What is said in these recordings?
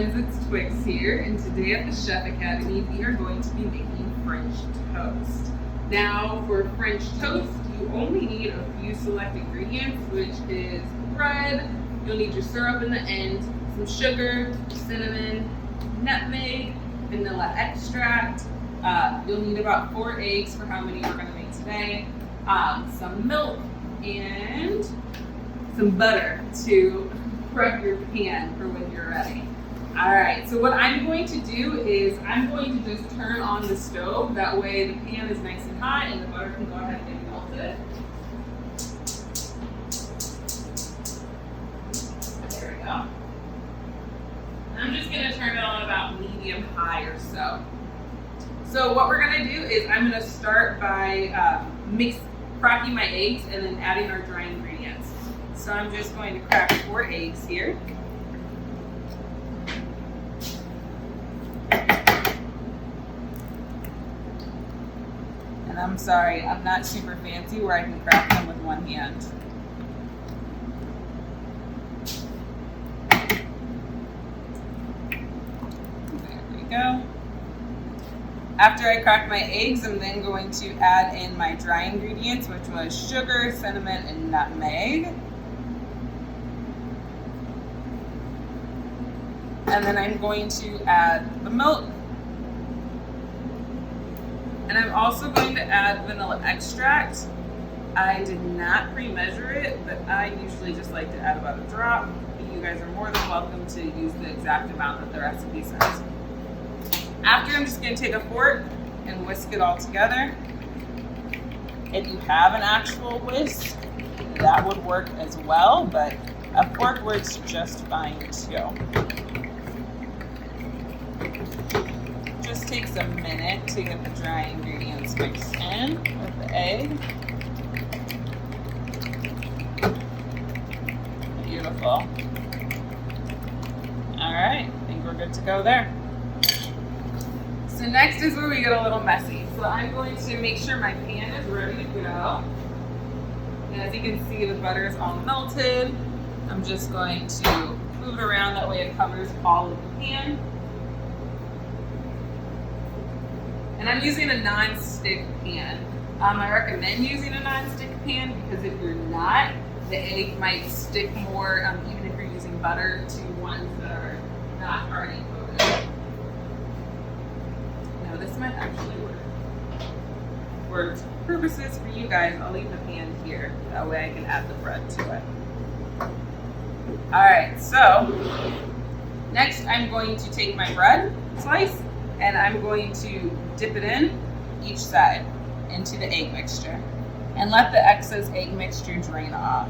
friends, it's Twix here, and today at the Chef Academy we are going to be making French toast. Now for French toast, you only need a few select ingredients, which is bread, you'll need your syrup in the end, some sugar, cinnamon, nutmeg, vanilla extract. You'll need about 4 eggs for how many we're going to make today, some milk, and some butter to prep your pan for when you're ready. All right, so what I'm going to do is I'm going to just turn on the stove. That way the pan is nice and hot and the butter can go ahead and get melted. There we go. I'm just gonna turn it on about medium high or so. So what we're gonna do is I'm gonna start by cracking my eggs and then adding our dry ingredients. So I'm just going to crack 4 eggs here. And I'm sorry, I'm not super fancy where I can crack them with one hand. There we go. After I crack my eggs, I'm then going to add in my dry ingredients, which was sugar, cinnamon, and nutmeg. And then I'm going to add the milk. And I'm also going to add vanilla extract. I did not pre-measure it, but I usually just like to add about a drop. You guys are more than welcome to use the exact amount that the recipe says. After, I'm just going to take a fork and whisk it all together. If you have an actual whisk, that would work as well, but a fork works just fine too. Just takes a minute to get the dry ingredients mixed in with the egg. Beautiful. All right, I think we're good to go there. So next is where we get a little messy. So I'm going to make sure my pan is ready to go. And as you can see, the butter is all melted. I'm just going to move it around, that way it covers all of the pan. And I'm using a non-stick pan. I recommend using a non-stick pan because if you're not, the egg might stick more, even if you're using butter, to ones that are not already coated. No, this might actually work. For purposes for you guys, I'll leave the pan here. That way I can add the bread to it. All right, so next I'm going to take my bread slice and I'm going to dip it in each side into the egg mixture and let the excess egg mixture drain off.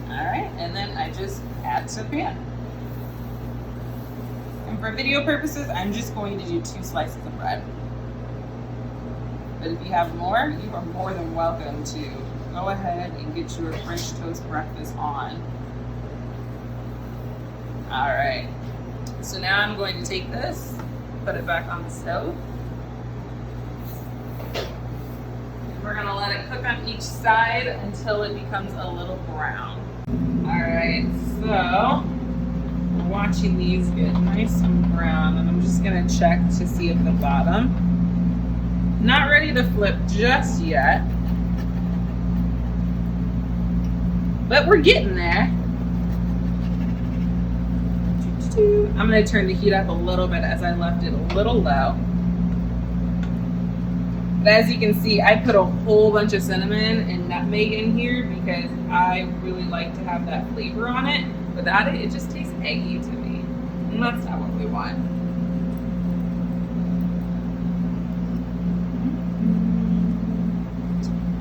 All right, and then I just add to the pan. And for video purposes, I'm just going to do 2 slices of bread. But if you have more, you are more than welcome to go ahead and get your French toast breakfast on. All right, so now I'm going to take this, put it back on the stove. And we're gonna let it cook on each side until it becomes a little brown. All right, so we're watching these get nice and brown, and I'm just gonna check to see if the bottom, not ready to flip just yet, but we're getting there. I'm going to turn the heat up a little bit as I left it a little low. But as you can see, I put a whole bunch of cinnamon and nutmeg in here because I really like to have that flavor on it. Without it, it just tastes eggy to me. And that's not what we want.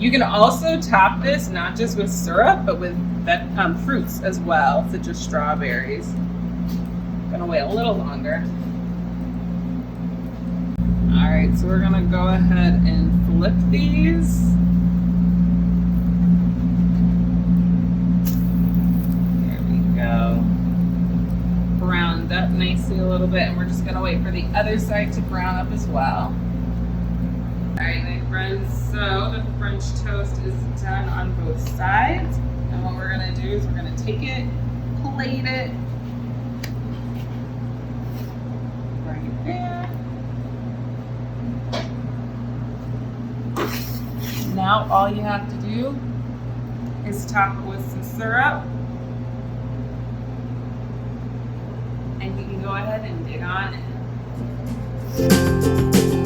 You can also top this not just with syrup, but with fruits as well, such as strawberries. Gonna wait a little longer. All right, so we're gonna go ahead and flip these. There we go. Browned up nicely a little bit, and we're just gonna wait for the other side to brown up as well. All right, friends, so the French toast is done on both sides. And what we're gonna do is we're gonna take it, plate it right there. Now all you have to do is top it with some syrup. And you can go ahead and dig on in.